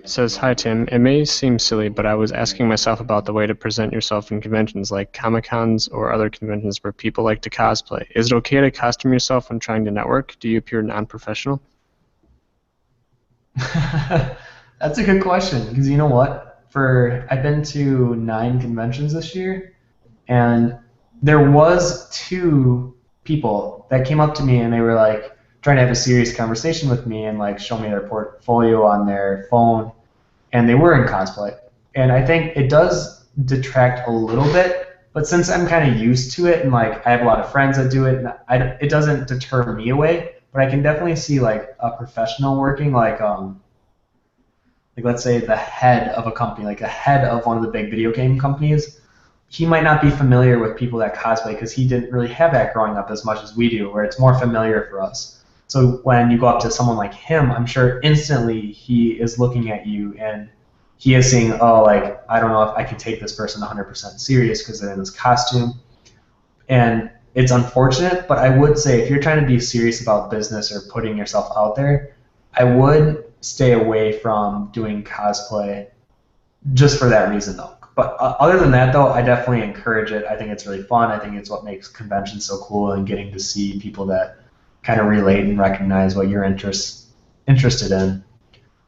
says, "Hi Tim. It may seem silly, but I was asking myself about the way to present yourself in conventions like Comic-Cons or other conventions where people like to cosplay. Is it okay to costume yourself when trying to network? Do you appear non-professional?" That's a good question, because you know what? I've been to 9 conventions this year, and there was 2 people that came up to me and they were like trying to have a serious conversation with me and like show me their portfolio on their phone, and they were in cosplay. And I think it does detract a little bit, but since I'm kind of used to it and like I have a lot of friends that do it, and it doesn't deter me away. But I can definitely see like a professional working like let's say the head of a company, like the head of one of the big video game companies. He might not be familiar with people that cosplay because he didn't really have that growing up as much as we do, where it's more familiar for us. So when you go up to someone like him, I'm sure instantly he is looking at you and he is saying, oh, like, I don't know if I can take this person 100% serious because they're in this costume. And it's unfortunate, but I would say if you're trying to be serious about business or putting yourself out there, I would stay away from doing cosplay just for that reason, though. But other than that, though, I definitely encourage it. I think it's really fun. I think it's what makes conventions so cool, and getting to see people that kind of relate and recognize what you're interested in.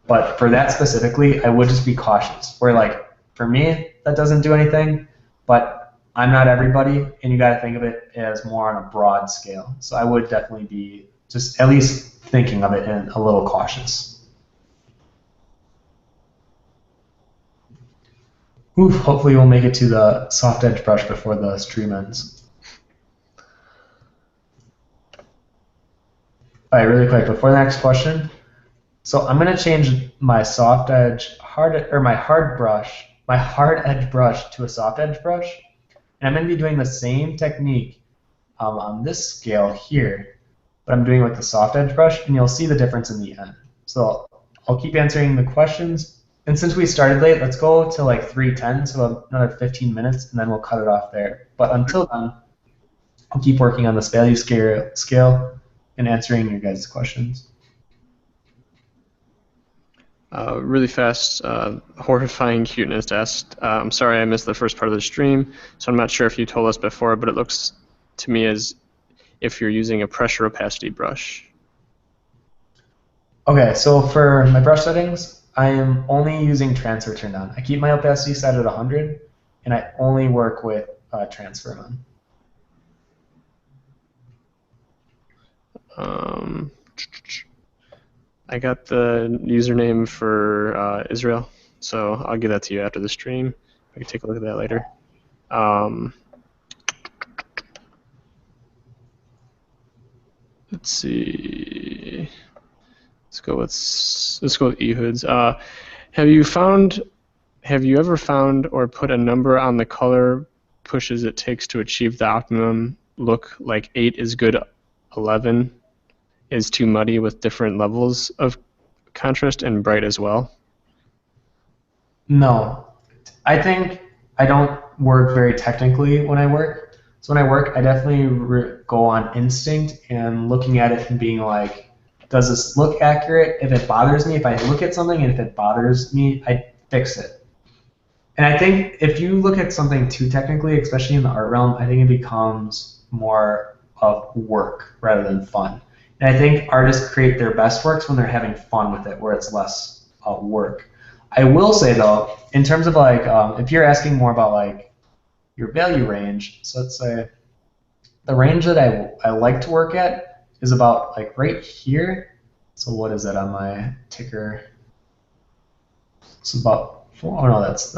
But for that specifically, I would just be cautious. Where, like, for me, that doesn't do anything, but I'm not everybody, and you got to think of it as more on a broad scale. So I would definitely be just at least thinking of it and a little cautious. Oof, hopefully we'll make it to the soft edge brush before the stream ends. All right, really quick, before the next question. So I'm going to change my soft edge, my hard edge brush to a soft edge brush. And I'm going to be doing the same technique on this scale here, but I'm doing it with the soft edge brush, and you'll see the difference in the end. So I'll keep answering the questions. And since we started late, let's go to like 3:10, so another 15 minutes, and then we'll cut it off there. But until then, I'll keep working on this value scale and answering your guys' questions. Really fast, horrifying cuteness asked, I'm sorry I missed the first part of the stream, so I'm not sure if you told us before, but it looks to me as if you're using a pressure opacity brush. Okay, so for my brush settings, I am only using transfer turned on. I keep my opacity set at 100, and I only work with transfer on. I got the username for Israel, so I'll give that to you after the stream. I can take a look at that later. Let's see. Let's go with Ehud's. Have you ever found or put a number on the color pushes it takes to achieve the optimum look? Like 8 is good, 11 is too muddy with different levels of contrast and bright as well? No. I think I don't work very technically when I work. So when I work, I definitely go on instinct and looking at it and being like, does this look accurate? If it bothers me, if I look at something and if it bothers me, I fix it. And I think if you look at something too technically, especially in the art realm, I think it becomes more of work rather than fun. And I think artists create their best works when they're having fun with it, where it's less work. I will say though, in terms of like, if you're asking more about like your value range, so let's say the range that I like to work at is about like right here. So what is that on my ticker? It's about, oh no, that's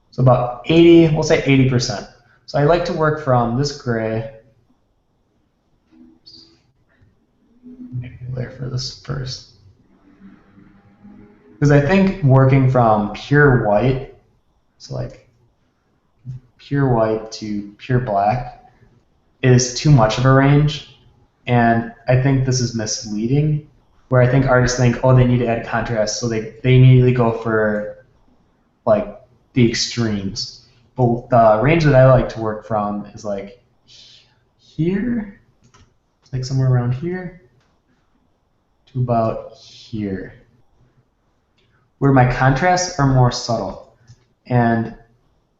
it's about 80, we'll say 80%. So I like to work from this gray. Maybe layer for this first. Because I think working from pure white, so like pure white to pure black, is too much of a range. And I think this is misleading, where I think artists think, oh, they need to add contrast, so they immediately go for like the extremes. But the range that I like to work from is like here, like somewhere around here, to about here, where my contrasts are more subtle. And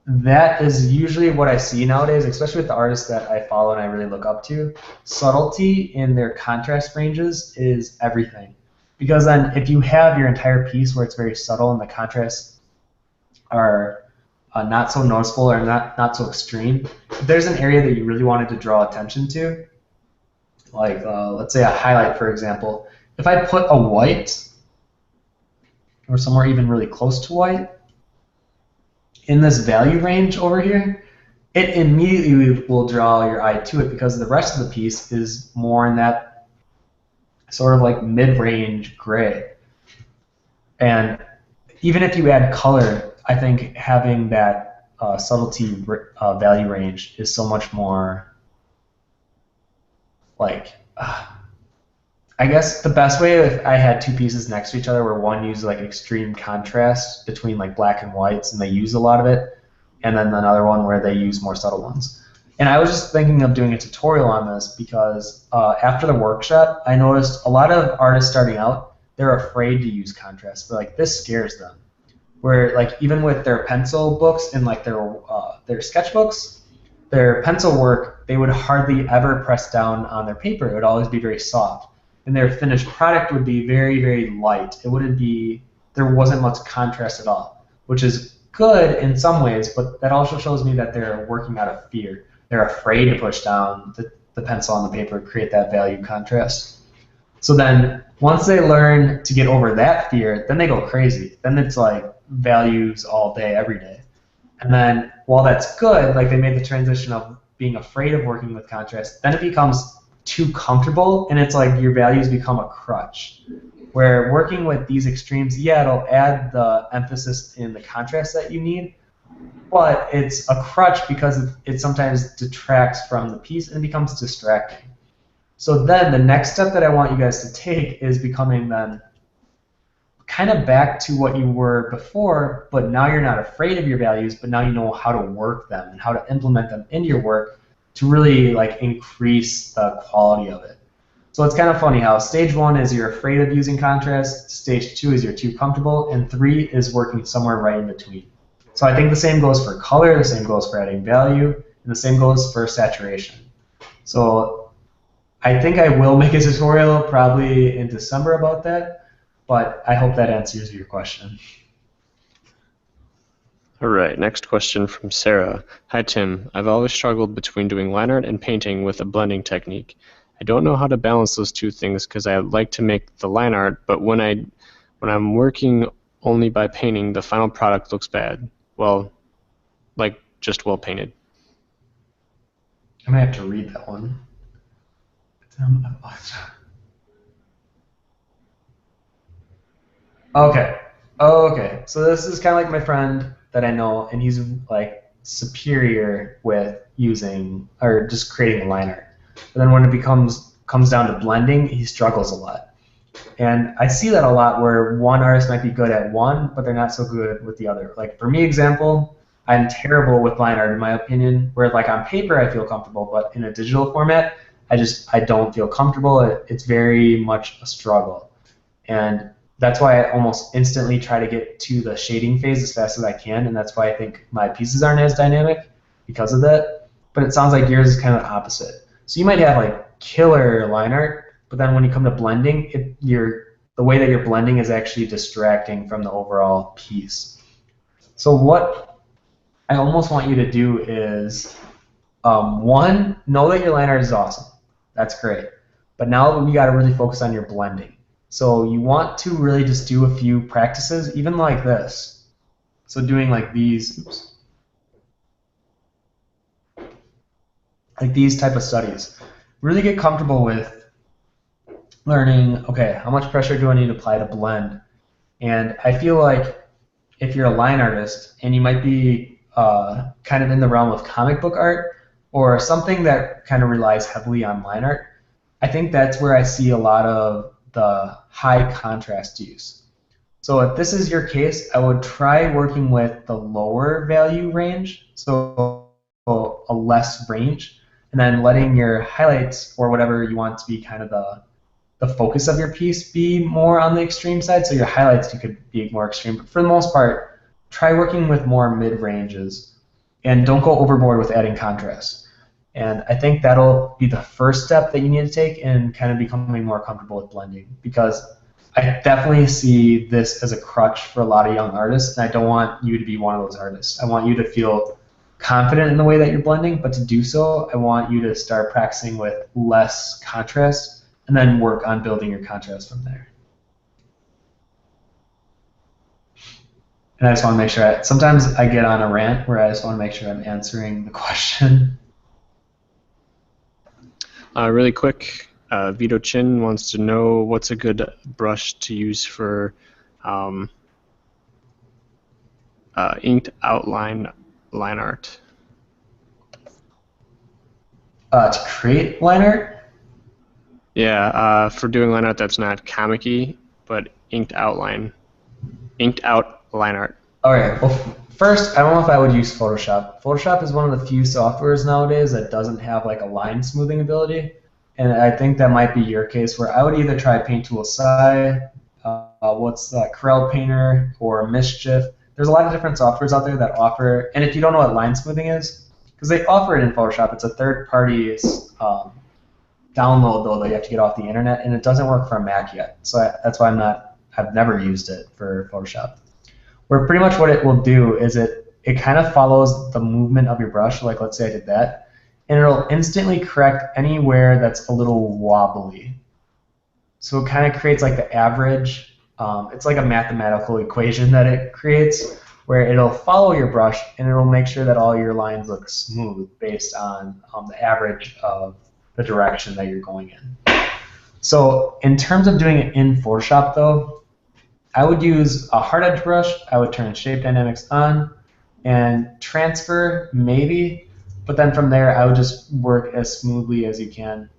that is usually what I see nowadays, especially with the artists that I follow and I really look up to. Subtlety in their contrast ranges is everything. Because then if you have your entire piece where it's very subtle and the contrasts are not so noticeable or not so extreme, if there's an area that you really wanted to draw attention to, like let's say a highlight, for example, if I put a white or somewhere even really close to white in this value range over here, it immediately will draw your eye to it because the rest of the piece is more in that sort of like mid-range gray. And even if you add color, I think having that subtlety value range is so much more like, I guess the best way if I had two pieces next to each other where one used like extreme contrast between like black and whites and they use a lot of it, and then another one where they use more subtle ones. And I was just thinking of doing a tutorial on this because after the workshop, I noticed a lot of artists starting out, they're afraid to use contrast, but like this scares them. Where like even with their pencil books and like their sketchbooks, their pencil work, they would hardly ever press down on their paper. It would always be very soft. And their finished product would be very, very light. It wouldn't be, there wasn't much contrast at all, which is good in some ways, but that also shows me that they're working out of fear. They're afraid to push down the pencil on the paper to create that value contrast. So then once they learn to get over that fear, then they go crazy. Then it's like values all day, every day. And then while that's good, like they made the transition of being afraid of working with contrast, then it becomes too comfortable and it's like your values become a crutch. Where working with these extremes, yeah, it'll add the emphasis in the contrast that you need, but it's a crutch because it sometimes detracts from the piece and becomes distracting. So then the next step that I want you guys to take is becoming then kind of back to what you were before, but now you're not afraid of your values, but now you know how to work them and how to implement them into your work to really like increase the quality of it. So it's kind of funny how stage 1 is you're afraid of using contrast, stage 2 is you're too comfortable, and 3 is working somewhere right in between. So I think the same goes for color, the same goes for adding value, and the same goes for saturation. So I think I will make a tutorial probably in December about that, but I hope that answers your question. All right, next question from Sarah. Hi, Tim. I've always struggled between doing line art and painting with a blending technique. I don't know how to balance those two things because I like to make the line art, but when I'm working only by painting, the final product looks bad. Well, like just well painted. I might have to read that one. Okay. So this is kind of like my friend that I know, and he's like superior with using or just creating line art. But then when it comes down to blending, he struggles a lot. And I see that a lot where one artist might be good at one, but they're not so good with the other. Like for me, example, I'm terrible with line art in my opinion, where like on paper I feel comfortable, but in a digital format, I don't feel comfortable. It's very much a struggle. And that's why I almost instantly try to get to the shading phase as fast as I can, and that's why I think my pieces aren't as dynamic because of that. But it sounds like yours is kind of the opposite. So you might have like killer line art, but then when you come to blending, the way that you're blending is actually distracting from the overall piece. So what I almost want you to do is, one, know that your line art is awesome. That's great. But now we got to really focus on your blending. So you want to really just do a few practices, even like this. So doing like these, like these type of studies. Really get comfortable with learning, okay, how much pressure do I need to apply to blend? And I feel like if you're a line artist and you might be kind of in the realm of comic book art or something that kind of relies heavily on line art, I think that's where I see a lot of the high contrast use. So if this is your case, I would try working with the lower value range, so a less range, and then letting your highlights or whatever you want to be kind of the focus of your piece be more on the extreme side, so your highlights you could be more extreme. But for the most part, try working with more mid-ranges, and don't go overboard with adding contrast. And I think that'll be the first step that you need to take in kind of becoming more comfortable with blending, because I definitely see this as a crutch for a lot of young artists, and I don't want you to be one of those artists. I want you to feel confident in the way that you're blending, but to do so, I want you to start practicing with less contrast and then work on building your contrast from there. And I just want to make sure, sometimes I get on a rant where I just want to make sure I'm answering the question. Really quick, Vito Chin wants to know what's a good brush to use for inked outline line art. To create line art? Yeah, for doing line art that's not comic-y, but inked out line art. Alright, well, first, I don't know if I would use Photoshop. Photoshop is one of the few softwares nowadays that doesn't have like a line smoothing ability, and I think that might be your case, where I would either try Paint Tool Sci, Corel Painter, or Mischief. There's a lot of different softwares out there that offer, and if you don't know what line smoothing is, because they offer it in Photoshop, it's a third-party download though that you have to get off the internet, and it doesn't work for a Mac yet. So that's why I've never used it for Photoshop. Where pretty much what it will do is it kind of follows the movement of your brush, like let's say I did that, and it'll instantly correct anywhere that's a little wobbly. So it kind of creates like the average. It's like a mathematical equation that it creates, where it'll follow your brush and it'll make sure that all your lines look smooth based on the average of the direction that you're going in. So in terms of doing it in Photoshop though, I would use a hard edge brush, I would turn shape dynamics on, and transfer maybe, but then from there I would just work as smoothly as you can.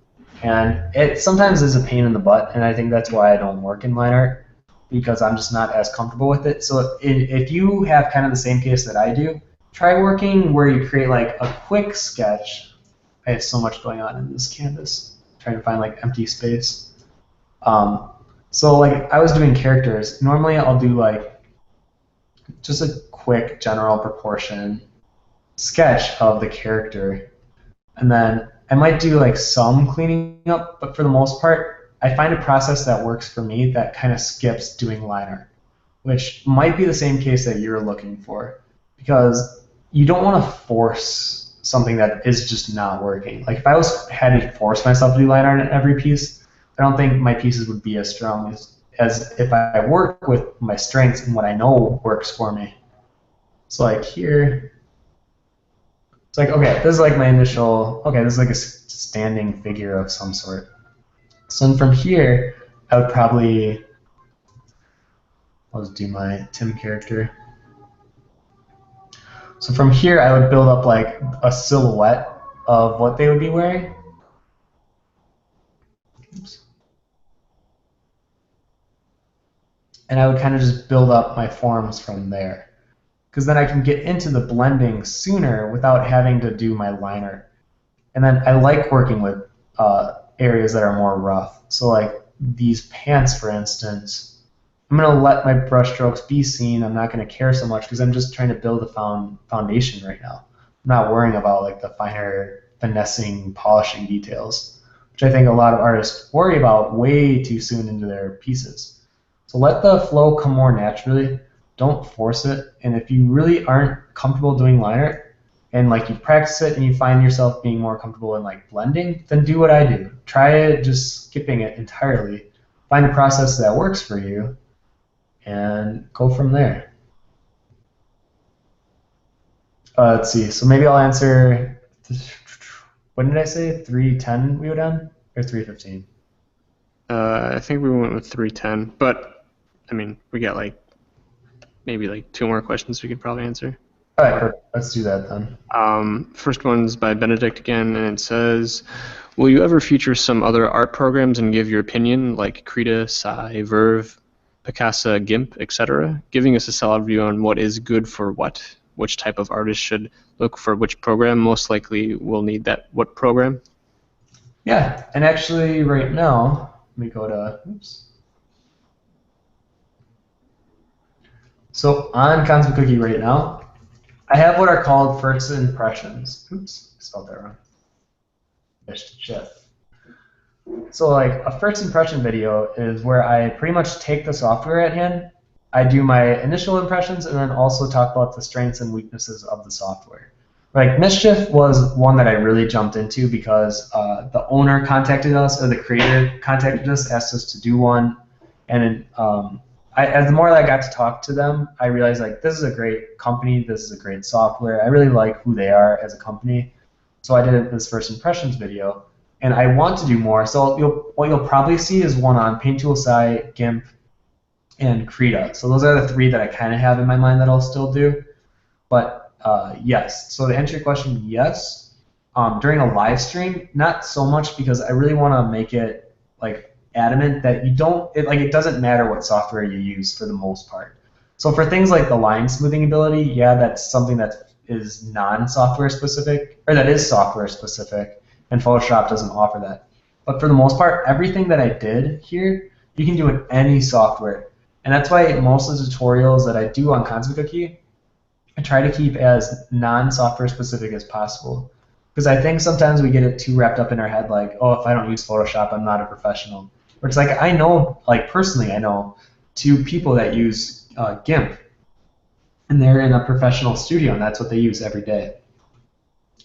And it sometimes is a pain in the butt, and I think that's why I don't work in line art, because I'm just not as comfortable with it. So if you have kind of the same case that I do, try working where you create like a quick sketch. I have so much going on in this canvas, trying to find like empty space. So like I was doing characters. Normally I'll do like just a quick general proportion sketch of the character, and then I might do like some cleaning up, but for the most part I find a process that works for me that kind of skips doing line art, which might be the same case that you're looking for, because you don't want to force something that is just not working. Like if I had to force myself to do line art in every piece, I don't think my pieces would be as strong as if I work with my strengths and what I know works for me. So like here, it's like, okay, this is like my initial, okay, this is like a standing figure of some sort. So then from here, I would probably, I'll just do my Tim character. So from here, I would build up like a silhouette of what they would be wearing. Oops. And I would kind of just build up my forms from there, because then I can get into the blending sooner without having to do my line art. And then I like working with areas that are more rough. So like these pants, for instance, I'm going to let my brush strokes be seen. I'm not going to care so much because I'm just trying to build a foundation right now. I'm not worrying about like the finer finessing, polishing details, which I think a lot of artists worry about way too soon into their pieces. So let the flow come more naturally. Don't force it. And if you really aren't comfortable doing line art, and like you practice it and you find yourself being more comfortable in like blending, then do what I do. Try it just skipping it entirely. Find a process that works for you and go from there. Let's see. So maybe I'll answer, what did I say? 310 we went on? Or 315? I think we went with 310, but I mean, we got like maybe like 2 more questions we could probably answer. All right, perfect. Let's do that then. First one's by Benedict again, and it says, will you ever feature some other art programs and give your opinion, like Krita, Sci, Verve, Picasa, GIMP, etc., giving us a solid view on what is good for what, which type of artist should look for which program, most likely will need that what program? Yeah, and actually right now, me go to, oops. So on Concept Cookie right now, I have what are called first impressions. Oops, I spelled that wrong. Shit. So like a first impression video is where I pretty much take the software at hand, I do my initial impressions, and then also talk about the strengths and weaknesses of the software. Like Mischief was one that I really jumped into because the owner contacted us, or the creator contacted us, asked us to do one, and as the more that I got to talk to them, I realized like this is a great company, this is a great software. I really like who they are as a company, so I did this first impressions video, and I want to do more. So what you'll probably see is one on Paint Tool SAI, GIMP, and Krita. So those are the three that I kind of have in my mind that I'll still do. But yes, so to answer your question, yes. During a live stream, not so much, because I really want to make it like adamant that you don't, it doesn't matter what software you use for the most part. So for things like the line smoothing ability, yeah, that's something that is non-software specific, or that is software specific, and Photoshop doesn't offer that. But for the most part, everything that I did here, you can do in any software. And that's why most of the tutorials that I do on Concept Cookie, I try to keep as non-software specific as possible. Because I think sometimes we get it too wrapped up in our head, like, oh, if I don't use Photoshop, I'm not a professional. Where it's like, I know, like personally, I know 2 people that use GIMP, and they're in a professional studio, and that's what they use every day.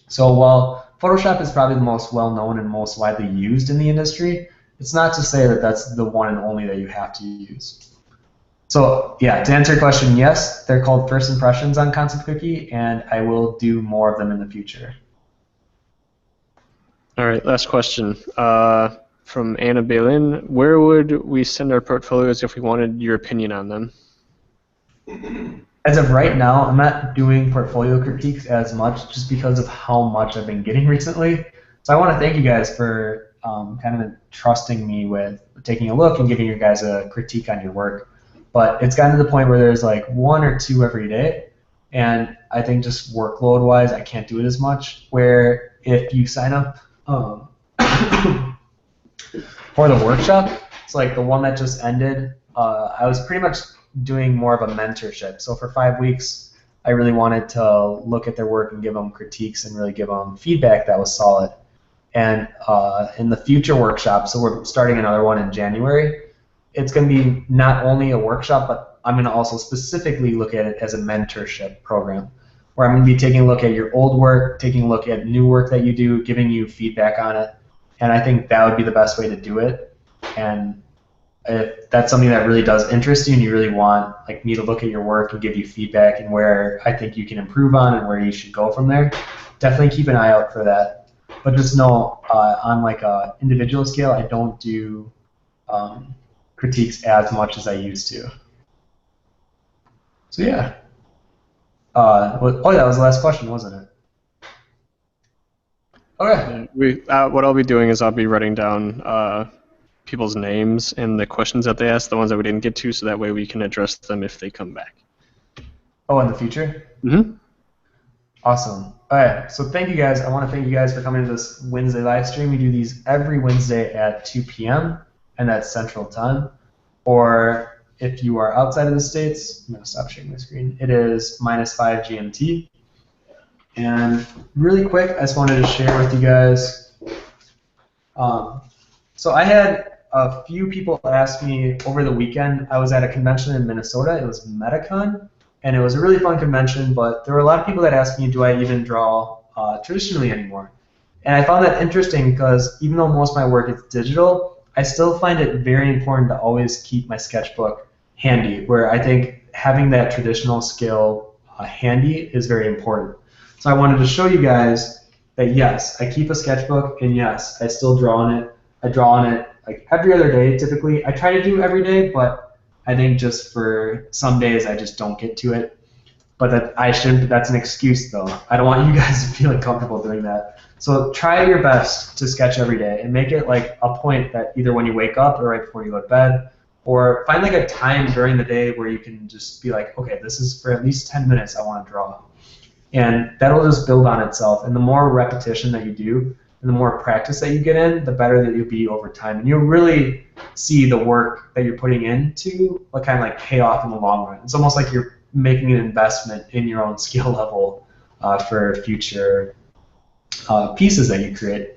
So while Photoshop is probably the most well-known and most widely used in the industry, it's not to say that that's the one and only that you have to use. So yeah, to answer your question, yes, they're called first impressions on Concept Cookie, and I will do more of them in the future. All right, last question from Anna Balin. Where would we send our portfolios if we wanted your opinion on them? As of right now, I'm not doing portfolio critiques as much just because of how much I've been getting recently. So I want to thank you guys for kind of trusting me with taking a look and giving you guys a critique on your work. But it's gotten to the point where there's like 1 or 2 every day, and I think just workload-wise, I can't do it as much. Where if you sign up for the workshop, it's like the one that just ended, I was pretty much doing more of a mentorship. So for 5 weeks, I really wanted to look at their work and give them critiques and really give them feedback that was solid. And in the future workshop, so we're starting another one in January, it's going to be not only a workshop, but I'm going to also specifically look at it as a mentorship program, where I'm going to be taking a look at your old work, taking a look at new work that you do, giving you feedback on it. And I think that would be the best way to do it. And if that's something that really does interest you and you really want like me to look at your work and give you feedback and where I think you can improve on and where you should go from there, definitely keep an eye out for that. But just know on like a individual scale, I don't do critiques as much as I used to. So yeah. Oh yeah, that was the last question, wasn't it? Okay. What I'll be doing is I'll be writing down people's names and the questions that they asked, the ones that we didn't get to, so that way we can address them if they come back. Oh, in the future? Mm-hmm. Awesome. All right, so thank you guys. I want to thank you guys for coming to this Wednesday live stream. We do these every Wednesday at 2 p.m., and that's Central Time. Or if you are outside of the States, I'm going to stop sharing my screen. It is -5 GMT. And really quick, I just wanted to share with you guys. So I had a few people ask me over the weekend. I was at a convention in Minnesota. It was MetaCon, and it was a really fun convention, but there were a lot of people that asked me, do I even draw traditionally anymore? And I found that interesting because even though most of my work is digital, I still find it very important to always keep my sketchbook handy, where I think having that traditional skill handy is very important. So I wanted to show you guys that yes, I keep a sketchbook, and yes, I still draw on it. I draw on it like every other day typically. I try to do every day, but I think just for some days I just don't get to it. But that's an excuse though. I don't want you guys to feel uncomfortable doing that. So try your best to sketch every day and make it like a point that either when you wake up or right before you go to bed, or find like a time during the day where you can just be like, okay, this is for at least 10 minutes I want to draw. And that'll just build on itself. And the more repetition that you do, and the more practice that you get in, the better that you'll be over time. And you'll really see the work that you're putting into kind of like pay off in the long run. It's almost like you're making an investment in your own skill level for future pieces that you create.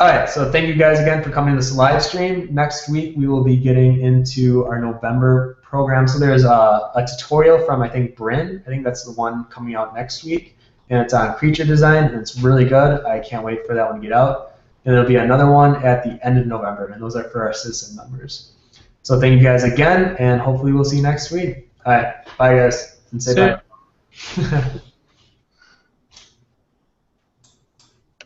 All right, so thank you guys again for coming to this live stream. Next week we will be getting into our November program. So there's a tutorial from, I think, Bryn. I think that's the one coming out next week. And it's on creature design, and it's really good. I can't wait for that one to get out. And there'll be another one at the end of November, and those are for our citizen members. So thank you guys again, and hopefully we'll see you next week. All right, bye guys, and say bye.